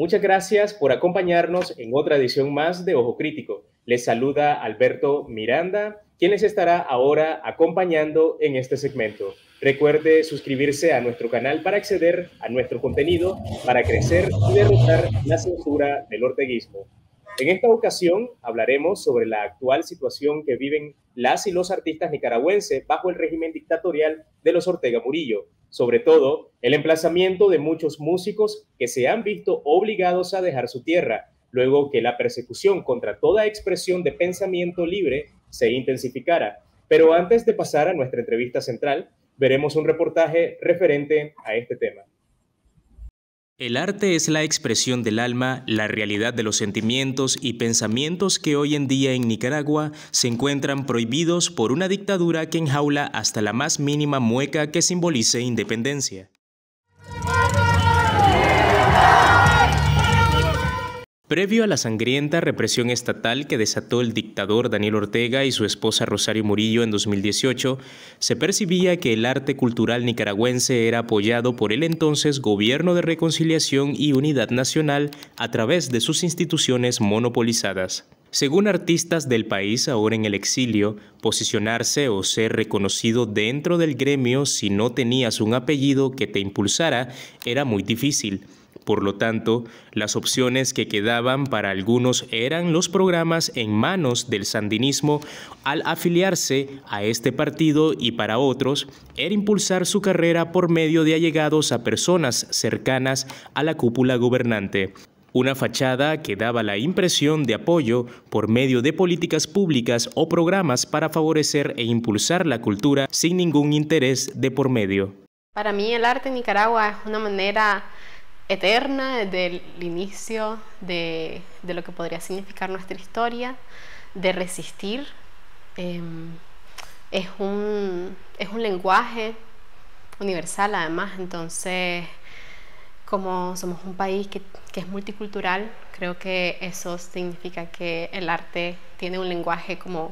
Muchas gracias por acompañarnos en otra edición más de Ojo Crítico. Les saluda Alberto Miranda, quien les estará ahora acompañando en este segmento. Recuerde suscribirse a nuestro canal para acceder a nuestro contenido, para crecer y derrotar la censura del orteguismo. En esta ocasión hablaremos sobre la actual situación que viven las y los artistas nicaragüenses bajo el régimen dictatorial de los Ortega Murillo, sobre todo el emplazamiento de muchos músicos que se han visto obligados a dejar su tierra, luego que la persecución contra toda expresión de pensamiento libre se intensificara. Pero antes de pasar a nuestra entrevista central, veremos un reportaje referente a este tema. El arte es la expresión del alma, la realidad de los sentimientos y pensamientos que hoy en día en Nicaragua se encuentran prohibidos por una dictadura que enjaula hasta la más mínima mueca que simbolice independencia. Previo a la sangrienta represión estatal que desató el dictador Daniel Ortega y su esposa Rosario Murillo en 2018, se percibía que el arte cultural nicaragüense era apoyado por el entonces Gobierno de Reconciliación y Unidad Nacional a través de sus instituciones monopolizadas. Según artistas del país ahora en el exilio, posicionarse o ser reconocido dentro del gremio si no tenías un apellido que te impulsara era muy difícil. Por lo tanto, las opciones que quedaban para algunos eran los programas en manos del sandinismo al afiliarse a este partido y para otros era impulsar su carrera por medio de allegados a personas cercanas a la cúpula gobernante. Una fachada que daba la impresión de apoyo por medio de políticas públicas o programas para favorecer e impulsar la cultura sin ningún interés de por medio. Para mí el arte en Nicaragua es una manera eterna desde el inicio de lo que podría significar nuestra historia, de resistir. Es un lenguaje universal además, entonces como somos un país que es multicultural, creo que eso significa que el arte tiene un lenguaje como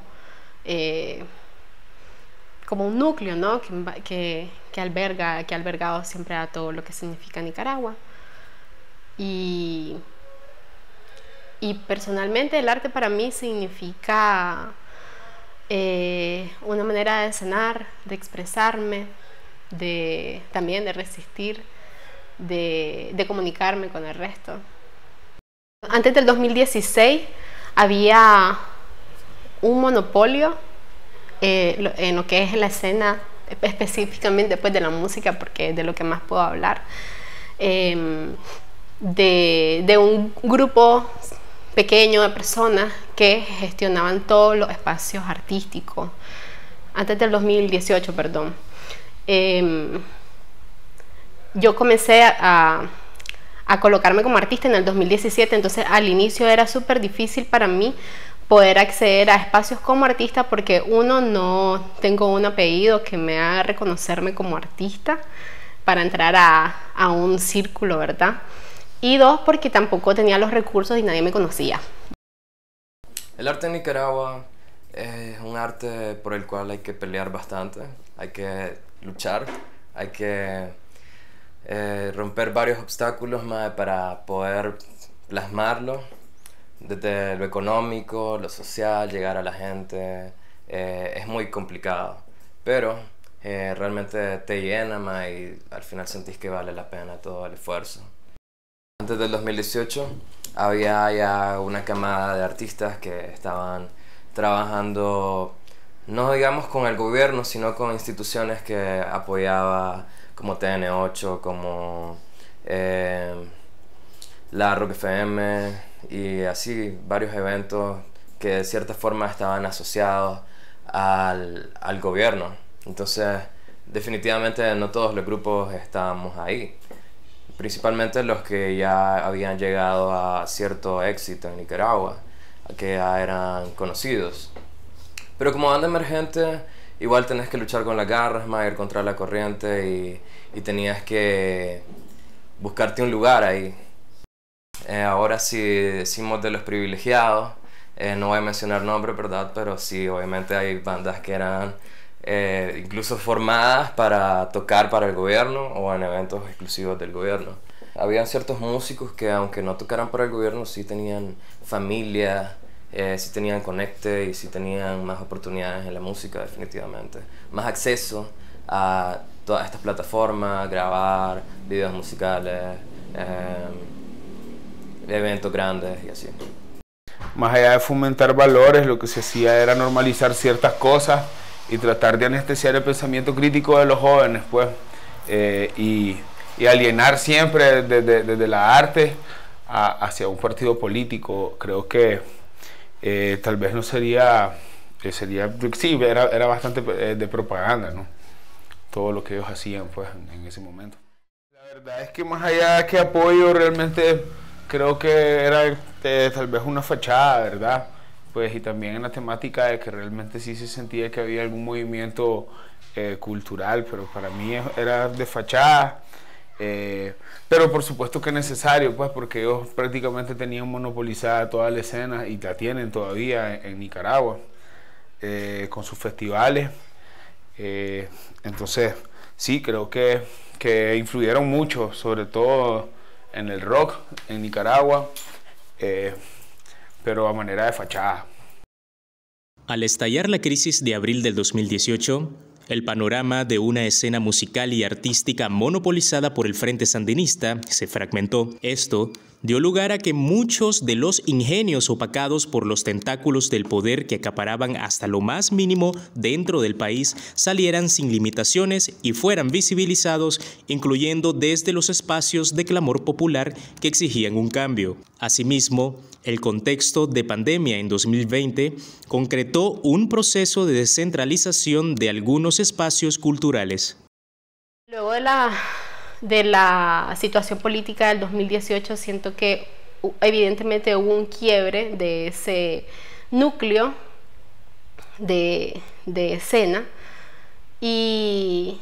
un núcleo, ¿no? que ha albergado siempre a todo lo que significa Nicaragua. Y personalmente el arte para mí significa una manera de sanar, de expresarme, también de resistir, de comunicarme con el resto. Antes del 2016 había un monopolio en lo que es la escena, específicamente después de la música, porque es de lo que más puedo hablar. De un grupo pequeño de personas que gestionaban todos los espacios artísticos antes del 2018, perdón. Yo comencé a colocarme como artista en el 2017, entonces al inicio era súper difícil para mí poder acceder a espacios como artista porque uno, no tengo un apellido que me haga reconocerme como artista para entrar a un círculo, ¿verdad? Y dos, porque tampoco tenía los recursos y nadie me conocía. El arte en Nicaragua es un arte por el cual hay que pelear bastante, hay que luchar, hay que romper varios obstáculos para poder plasmarlo, desde lo económico, lo social, llegar a la gente. Es muy complicado, pero realmente te llena y al final sentís que vale la pena todo el esfuerzo. Antes del 2018 había ya una camada de artistas que estaban trabajando, no digamos con el gobierno, sino con instituciones que apoyaba, como TN8, como la Rock FM y así varios eventos que de cierta forma estaban asociados al gobierno. Entonces definitivamente no todos los grupos estábamos ahí, principalmente los que ya habían llegado a cierto éxito en Nicaragua, que ya eran conocidos. Pero como banda emergente, igual tenés que luchar con las garras, ir contra la corriente y tenías que buscarte un lugar ahí. Ahora sí decimos de los privilegiados, no voy a mencionar nombres, ¿verdad? Pero sí, obviamente hay bandas que eran incluso formadas para tocar para el gobierno o en eventos exclusivos del gobierno. Habían ciertos músicos que aunque no tocaran para el gobierno, sí tenían familia, sí tenían conecte y sí tenían más oportunidades en la música, definitivamente. Más acceso a todas estas plataformas, grabar videos musicales, eventos grandes y así. Más allá de fomentar valores, lo que se hacía era normalizar ciertas cosas y tratar de anestesiar el pensamiento crítico de los jóvenes, pues, y alienar siempre desde la arte hacia un partido político. Creo que tal vez no sería, sí, era bastante de propaganda, ¿no? Todo lo que ellos hacían, pues, en ese momento. La verdad es que más allá de que apoyo, realmente creo que era tal vez una fachada, ¿verdad? Pues, y también en la temática de que realmente sí se sentía que había algún movimiento cultural, pero para mí era de fachada. Pero por supuesto que es necesario, pues, porque ellos prácticamente tenían monopolizada toda la escena y la tienen todavía en Nicaragua, con sus festivales. Entonces, sí, creo que influyeron mucho, sobre todo en el rock en Nicaragua, pero a manera de fachada. Al estallar la crisis de abril del 2018, el panorama de una escena musical y artística monopolizada por el Frente Sandinista se fragmentó. Esto dio lugar a que muchos de los ingenios opacados por los tentáculos del poder que acaparaban hasta lo más mínimo dentro del país salieran sin limitaciones y fueran visibilizados, incluyendo desde los espacios de clamor popular que exigían un cambio. Asimismo, el contexto de pandemia en 2020 concretó un proceso de descentralización de algunos espacios culturales. Luego de la situación política del 2018, siento que evidentemente hubo un quiebre de ese núcleo de escena y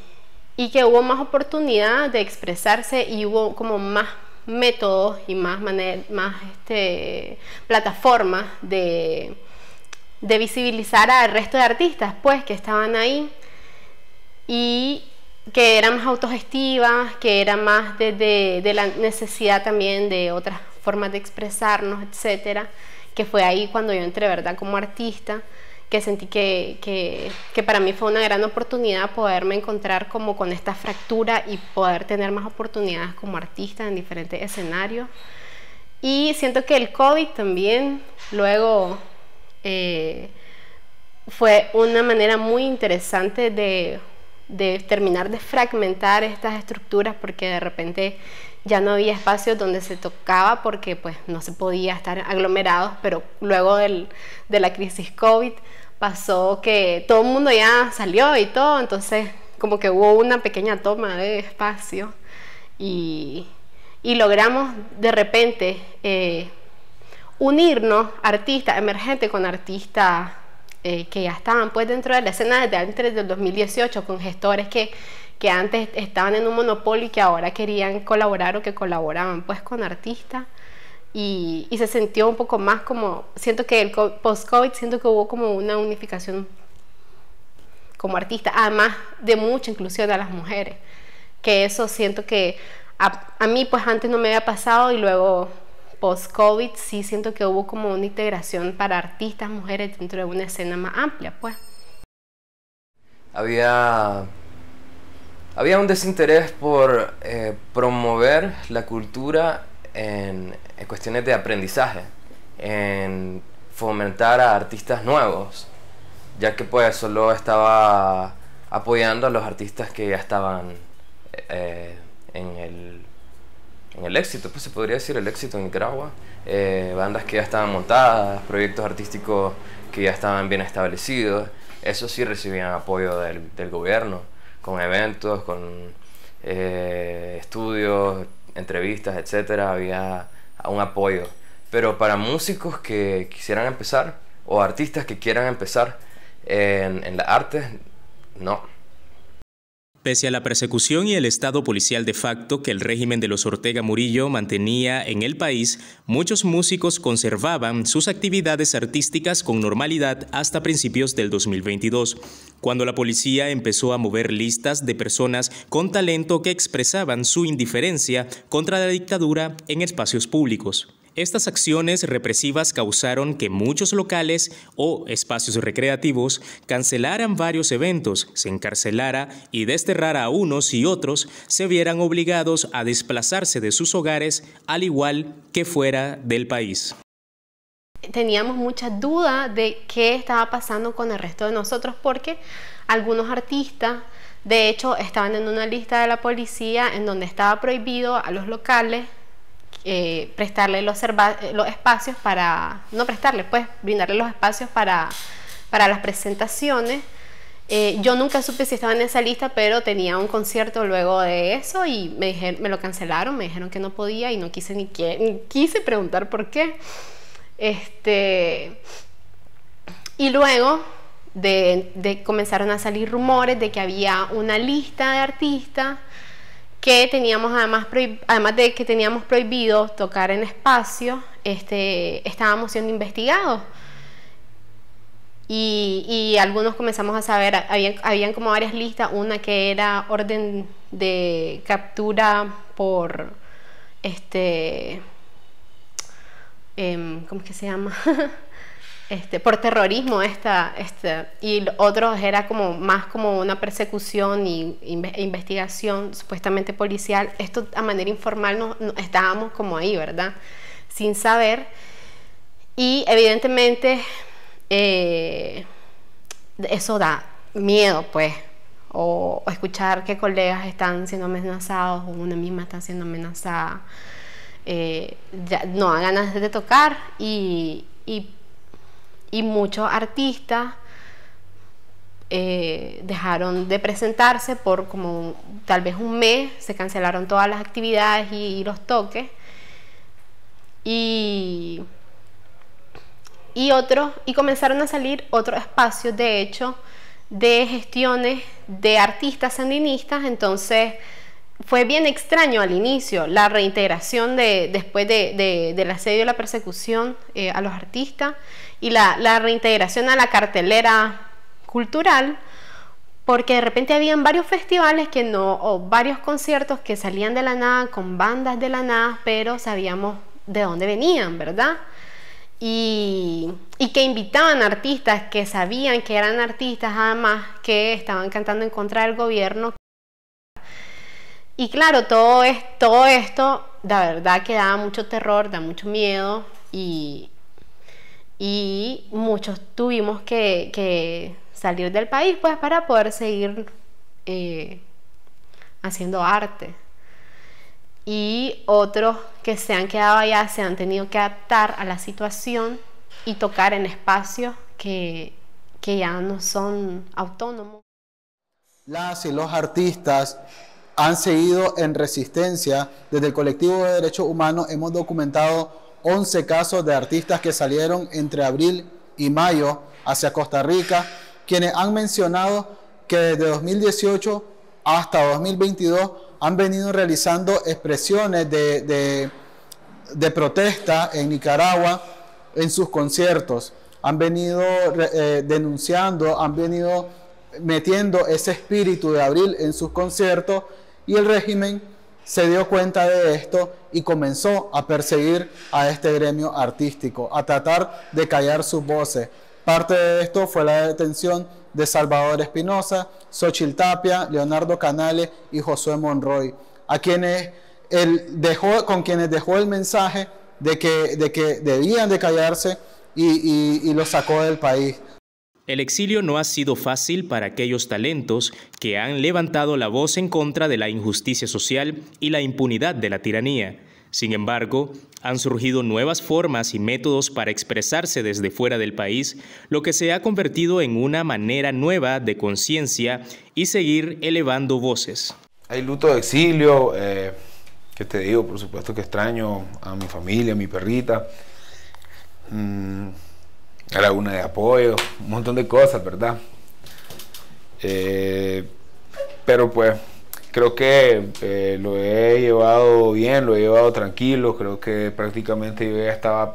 que hubo más oportunidad de expresarse y hubo como más métodos y más plataformas de visibilizar al resto de artistas, pues, que estaban ahí y que eran más autogestivas, que era más de la necesidad también de otras formas de expresarnos, etcétera, que fue ahí cuando yo entré, ¿verdad?, como artista, que sentí que para mí fue una gran oportunidad poderme encontrar como con esta fractura y poder tener más oportunidades como artista en diferentes escenarios. Y siento que el COVID también luego fue una manera muy interesante de terminar de fragmentar estas estructuras, porque de repente ya no había espacios donde se tocaba porque pues no se podía estar aglomerados, pero luego de la crisis COVID pasó que todo el mundo ya salió y todo, entonces como que hubo una pequeña toma de espacio y logramos de repente unirnos artistas emergentes con artistas que ya estaban pues dentro de la escena desde antes del 2018, con gestores que antes estaban en un monopolio y que ahora querían colaborar o que colaboraban pues con artistas y se sintió un poco más como, siento que el post-COVID, siento que hubo como una unificación como artista, además de mucha inclusión a las mujeres, que eso siento que a mí pues antes no me había pasado y luego post-COVID sí siento que hubo como una integración para artistas mujeres dentro de una escena más amplia, pues. Había un desinterés por promover la cultura en cuestiones de aprendizaje, en fomentar a artistas nuevos, ya que pues solo estaba apoyando a los artistas que ya estaban en el éxito, pues se podría decir el éxito en Nicaragua, bandas que ya estaban montadas, proyectos artísticos que ya estaban bien establecidos. Eso sí recibían apoyo del gobierno, con eventos, con estudios, entrevistas, etcétera. Había un apoyo, pero para músicos que quisieran empezar o artistas que quieran empezar en las artes, no. Pese a la persecución y el estado policial de facto que el régimen de los Ortega Murillo mantenía en el país, muchos músicos conservaban sus actividades artísticas con normalidad hasta principios del 2022, cuando la policía empezó a mover listas de personas con talento que expresaban su indiferencia contra la dictadura en espacios públicos. Estas acciones represivas causaron que muchos locales o espacios recreativos cancelaran varios eventos, se encarcelara y desterrara a unos y otros se vieran obligados a desplazarse de sus hogares, al igual que fuera del país. Teníamos mucha duda de qué estaba pasando con el resto de nosotros porque algunos artistas, de hecho, estaban en una lista de la policía en donde estaba prohibido a los locales prestarle los espacios para, no prestarle, pues brindarle los espacios para las presentaciones. Yo nunca supe si estaba en esa lista, pero tenía un concierto luego de eso y me lo cancelaron, me dijeron que no podía y no quise ni quise preguntar por qué. Y luego comenzaron a salir rumores de que había una lista de artistas que teníamos además de que teníamos prohibido tocar en espacios, estábamos siendo investigados y algunos comenzamos a saber, habían como varias listas, una que era orden de captura por ¿cómo es que se llama? Por terrorismo y otros era más como una persecución e investigación supuestamente policial. Esto a manera informal no estábamos como ahí, ¿verdad? Sin saber. Y evidentemente eso da miedo, pues, o escuchar que colegas están siendo amenazados o una misma está siendo amenazada. Ya no dan ganas de tocar y muchos artistas dejaron de presentarse por como tal vez un mes, se cancelaron todas las actividades y los toques y comenzaron a salir otros espacios, de hecho, de gestiones de artistas sandinistas. Entonces fue bien extraño al inicio la reintegración después del asedio y la persecución a los artistas y la reintegración a la cartelera cultural, porque de repente habían varios festivales o varios conciertos que salían de la nada, con bandas de la nada, pero sabíamos de dónde venían, ¿verdad? Y que invitaban a artistas que sabían que eran artistas, además que estaban cantando en contra del gobierno. Y claro, todo esto, la verdad que da mucho terror, da mucho miedo y muchos tuvimos que salir del país pues para poder seguir haciendo arte. Y otros que se han quedado allá se han tenido que adaptar a la situación y tocar en espacios que ya no son autónomos. Las y los artistas han seguido en resistencia. Desde el colectivo de derechos humanos hemos documentado 11 casos de artistas que salieron entre abril y mayo hacia Costa Rica, quienes han mencionado que desde 2018 hasta 2022 han venido realizando expresiones de protesta en Nicaragua en sus conciertos. Han venido denunciando, han venido metiendo ese espíritu de abril en sus conciertos, y el régimen se dio cuenta de esto y comenzó a perseguir a este gremio artístico, a tratar de callar sus voces. Parte de esto fue la detención de Salvador Espinosa, Xochitl Tapia, Leonardo Canales y Josué Monroy, con quienes dejó el mensaje de que debían de callarse y los sacó del país. El exilio no ha sido fácil para aquellos talentos que han levantado la voz en contra de la injusticia social y la impunidad de la tiranía. Sin embargo, han surgido nuevas formas y métodos para expresarse desde fuera del país, lo que se ha convertido en una manera nueva de conciencia y seguir elevando voces. Hay luto de exilio, que te digo, por supuesto que extraño a mi familia, a mi perrita. Era una de apoyo, un montón de cosas, ¿verdad? pero pues creo que lo he llevado bien, lo he llevado tranquilo. Creo que prácticamente yo ya estaba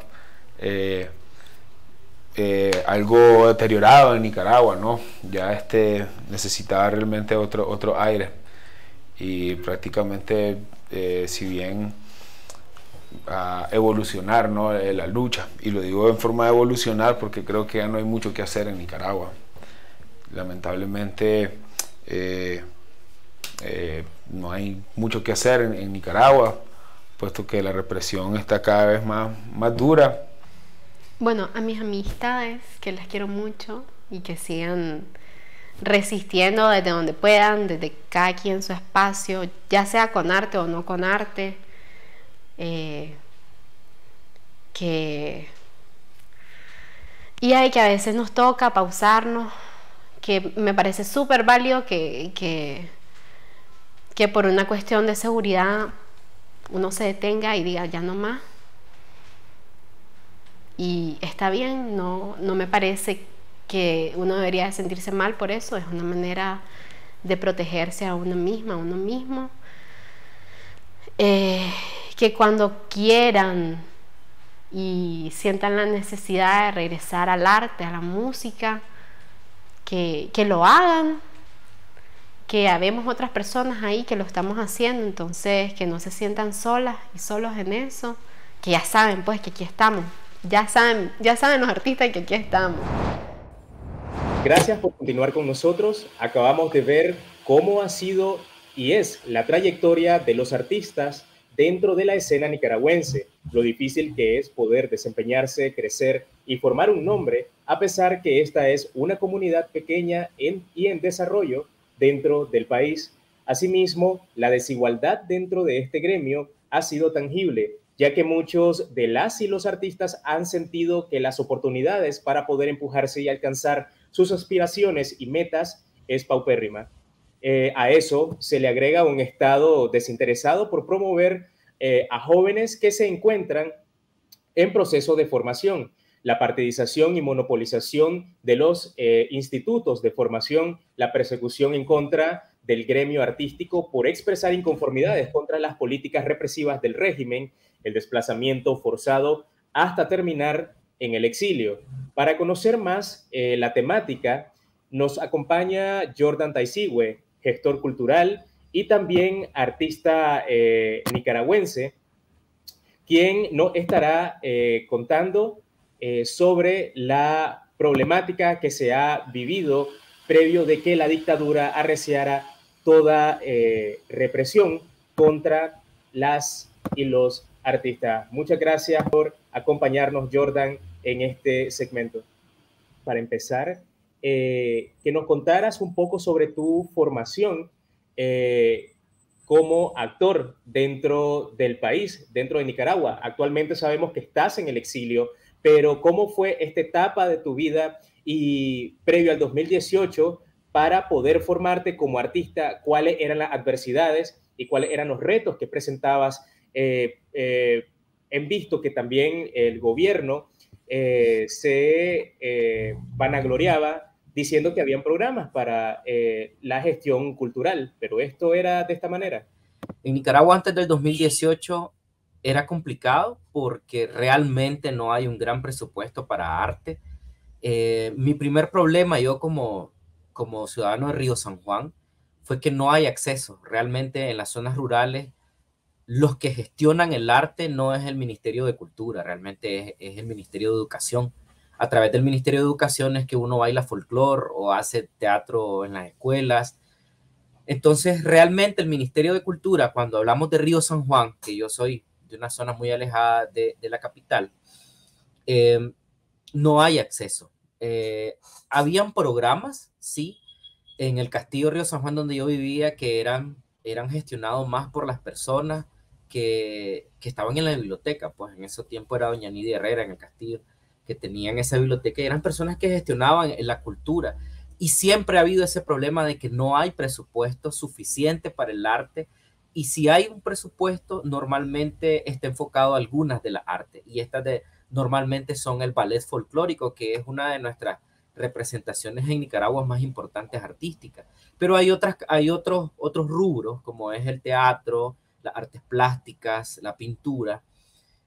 algo deteriorado en Nicaragua, ¿no? Ya necesitaba realmente otro aire, y prácticamente si bien a evolucionar, ¿no? La lucha, y lo digo en forma de evolucionar porque creo que ya no hay mucho que hacer en Nicaragua. Lamentablemente no hay mucho que hacer en Nicaragua, puesto que la represión está cada vez más dura. Bueno, a mis amistades, que las quiero mucho y que sigan resistiendo desde donde puedan, desde cada quien su espacio, ya sea con arte o no con arte, y hay que a veces nos toca pausarnos, que me parece súper válido que por una cuestión de seguridad uno se detenga y diga ya no más. Y está bien, no me parece que uno debería sentirse mal por eso. Es una manera de protegerse a uno misma, a uno mismo. Que cuando quieran y sientan la necesidad de regresar al arte, a la música, que lo hagan, que habemos otras personas ahí que lo estamos haciendo, entonces que no se sientan solas y solos en eso, que ya saben pues que aquí estamos. Ya saben los artistas que aquí estamos. Gracias por continuar con nosotros. Acabamos de ver cómo ha sido y es la trayectoria de los artistas dentro de la escena nicaragüense, lo difícil que es poder desempeñarse, crecer y formar un nombre, a pesar que esta es una comunidad pequeña y en desarrollo dentro del país. Asimismo, la desigualdad dentro de este gremio ha sido tangible, ya que muchos de las y los artistas han sentido que las oportunidades para poder empujarse y alcanzar sus aspiraciones y metas es paupérrima. A eso se le agrega un Estado desinteresado por promover a jóvenes que se encuentran en proceso de formación. La partidización y monopolización de los institutos de formación, la persecución en contra del gremio artístico por expresar inconformidades contra las políticas represivas del régimen, el desplazamiento forzado hasta terminar en el exilio. Para conocer más la temática, nos acompaña Jordan Taisigüe, gestor cultural y también artista nicaragüense, quien nos estará contando sobre la problemática que se ha vivido previo de que la dictadura arreciara toda represión contra las y los artistas. Muchas gracias por acompañarnos, Jordan, en este segmento. Para empezar, que nos contaras un poco sobre tu formación como actor dentro del país, dentro de Nicaragua. Actualmente sabemos que estás en el exilio, pero ¿cómo fue esta etapa de tu vida y previo al 2018 para poder formarte como artista? ¿Cuáles eran las adversidades y cuáles eran los retos que presentabas en visto que también el gobierno se vanagloriaba diciendo que habían programas para la gestión cultural, pero esto era de esta manera? En Nicaragua antes del 2018 era complicado porque realmente no hay un gran presupuesto para arte. Mi primer problema yo como ciudadano de Río San Juan fue que no hay acceso. Realmente en las zonas rurales los que gestionan el arte no es el Ministerio de Cultura, realmente es el Ministerio de Educación. A través del Ministerio de Educación es que uno baila folclore o hace teatro en las escuelas. Entonces, realmente el Ministerio de Cultura, cuando hablamos de Río San Juan, que yo soy de una zona muy alejada de la capital, no hay acceso. Habían programas, sí, en el Castillo Río San Juan donde yo vivía que eran gestionados más por las personas que estaban en la biblioteca. Pues en ese tiempo era doña Nidia Herrera en el Castillo, que tenían esa biblioteca, y eran personas que gestionaban en la cultura. Y siempre ha habido ese problema de que no hay presupuesto suficiente para el arte, y si hay un presupuesto, normalmente está enfocado a algunas de las artes, y estas normalmente son el ballet folclórico, que es una de nuestras representaciones en Nicaragua más importantes artísticas. Pero hay otros rubros, como es el teatro, las artes plásticas, la pintura,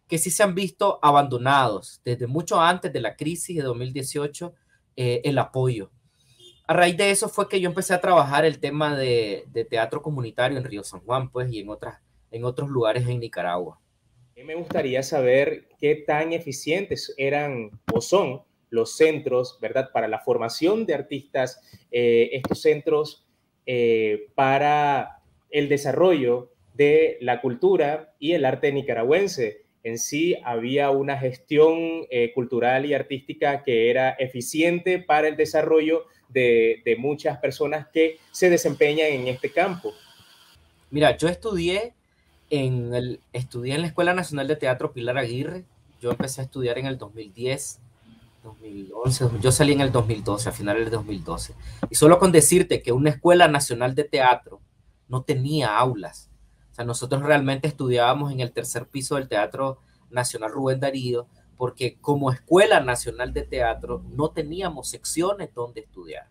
que sí se han visto abandonados desde mucho antes de la crisis de 2018, el apoyo. A raíz de eso fue que yo empecé a trabajar el tema de teatro comunitario en Río San Juan, pues, y en otros lugares en Nicaragua. Me gustaría saber qué tan eficientes eran o son los centros, ¿verdad?, para la formación de artistas, estos centros para el desarrollo de la cultura y el arte nicaragüense. En sí, había una gestión cultural y artística que era eficiente para el desarrollo de muchas personas que se desempeñan en este campo. Mira, yo estudié en la Escuela Nacional de Teatro Pilar Aguirre. Yo empecé a estudiar en el 2010, 2011, yo salí en el 2012, a finales del 2012. Y solo con decirte que una Escuela Nacional de Teatro no tenía aulas. O sea, nosotros realmente estudiábamos en el tercer piso del Teatro Nacional Rubén Darío, porque como Escuela Nacional de Teatro no teníamos secciones donde estudiar.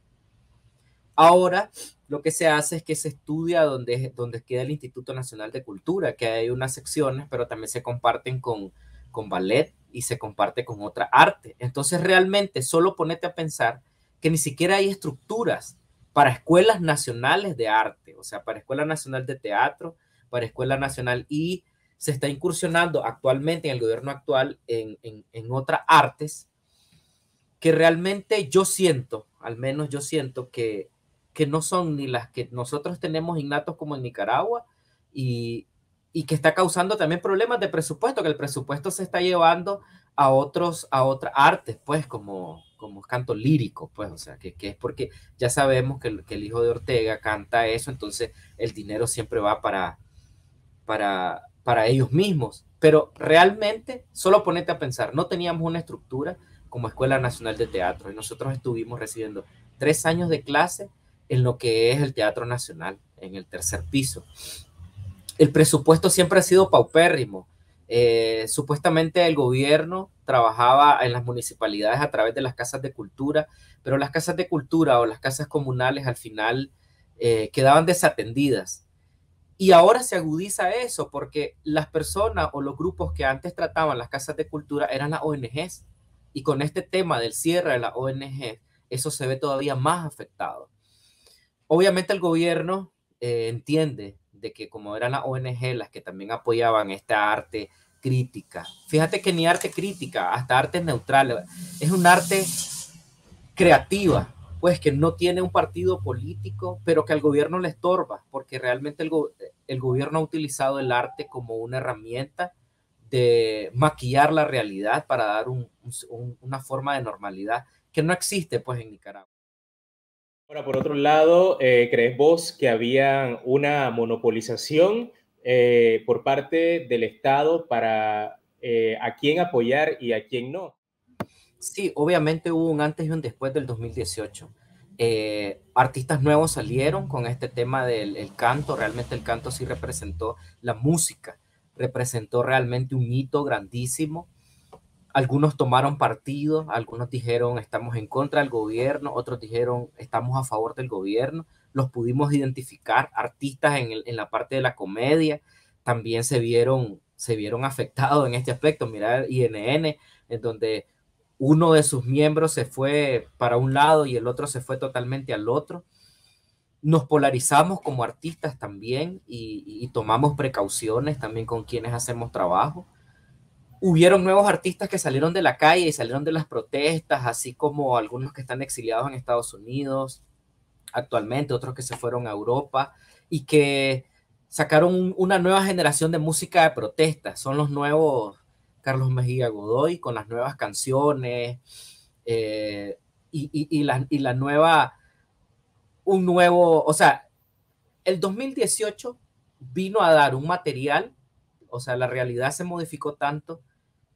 Ahora lo que se hace es que se estudia donde queda el Instituto Nacional de Cultura, que hay unas secciones, pero también se comparten con ballet y se comparte con otra arte. Entonces realmente solo ponete a pensar que ni siquiera hay estructuras para escuelas nacionales de arte, o sea, para Escuela Nacional de Teatro, para Escuela Nacional, y se está incursionando actualmente en el gobierno actual en otras artes que realmente yo siento, al menos yo siento que no son ni las que nosotros tenemos innatos como en Nicaragua, y que está causando también problemas de presupuesto, que el presupuesto se está llevando a otras artes, pues, como canto lírico, pues, o sea, que es porque ya sabemos que el hijo de Ortega canta eso, entonces el dinero siempre va para ellos mismos. Pero realmente, solo ponete a pensar, no teníamos una estructura como Escuela Nacional de Teatro, y nosotros estuvimos recibiendo 3 años de clase en lo que es el Teatro Nacional, en el tercer piso. El presupuesto siempre ha sido paupérrimo. Supuestamente el gobierno trabajaba en las municipalidades a través de las casas de cultura, pero las casas de cultura o las casas comunales al final quedaban desatendidas. Y ahora se agudiza eso porque las personas o los grupos que antes trataban las casas de cultura eran las ONGs. Y con este tema del cierre de las ONG, eso se ve todavía más afectado. Obviamente el gobierno entiende de que como eran las ONG las que también apoyaban esta arte crítica. Fíjate que ni arte crítica, hasta arte neutral, es un arte creativa, pues que no tiene un partido político, pero que al gobierno le estorba, porque realmente el gobierno ha utilizado el arte como una herramienta de maquillar la realidad para dar una forma de normalidad que no existe, pues, en Nicaragua. Ahora, por otro lado, ¿crees vos que había una monopolización por parte del Estado para a quién apoyar y a quién no? Sí, obviamente hubo un antes y un después del 2018. Artistas nuevos salieron con este tema del canto. Realmente el canto sí representó la música, representó realmente un hito grandísimo. Algunos tomaron partido, algunos dijeron estamos en contra del gobierno, otros dijeron estamos a favor del gobierno. Los pudimos identificar. Artistas en la parte de la comedia también se vieron afectados en este aspecto. Mira, INN, en donde uno de sus miembros se fue para un lado y el otro se fue totalmente al otro. Nos polarizamos como artistas también y tomamos precauciones también con quienes hacemos trabajo. Hubieron nuevos artistas que salieron de la calle y salieron de las protestas, así como algunos que están exiliados en Estados Unidos actualmente, otros que se fueron a Europa y que sacaron una nueva generación de música de protesta. Son los nuevos Carlos Mejía Godoy con las nuevas canciones y la nueva, o sea, el 2018 vino a dar un material, o sea, la realidad se modificó tanto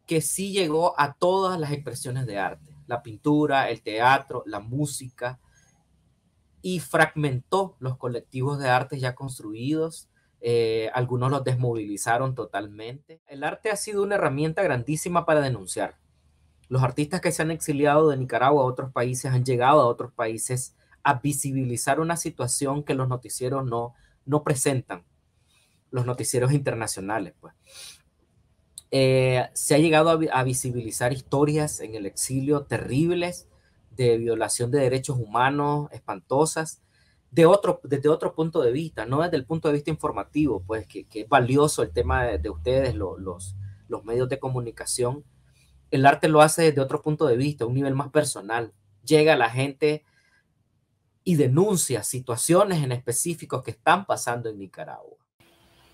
que sí llegó a todas las expresiones de arte, la pintura, el teatro, la música, y fragmentó los colectivos de arte ya construidos. Algunos los desmovilizaron totalmente. El arte ha sido una herramienta grandísima para denunciar. Los artistas que se han exiliado de Nicaragua a otros países han llegado a otros países a visibilizar una situación que los noticieros no presentan, los noticieros internacionales, pues. Se ha llegado a visibilizar historias en el exilio terribles de violación de derechos humanos, espantosas, desde otro punto de vista, no desde el punto de vista informativo, pues que es valioso el tema de ustedes, los medios de comunicación. El arte lo hace desde otro punto de vista, un nivel más personal. Llega a la gente y denuncia situaciones en específicos que están pasando en Nicaragua.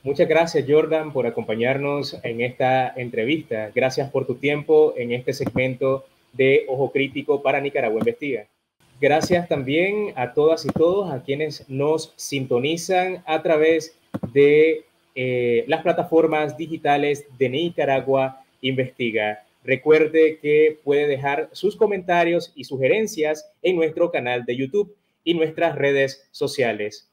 Muchas gracias, Jordan, por acompañarnos en esta entrevista. Gracias por tu tiempo en este segmento de Ojo Crítico para Nicaragua Investiga. Gracias también a todas y todos a quienes nos sintonizan a través de las plataformas digitales de Nicaragua Investiga. Recuerde que puede dejar sus comentarios y sugerencias en nuestro canal de YouTube y nuestras redes sociales.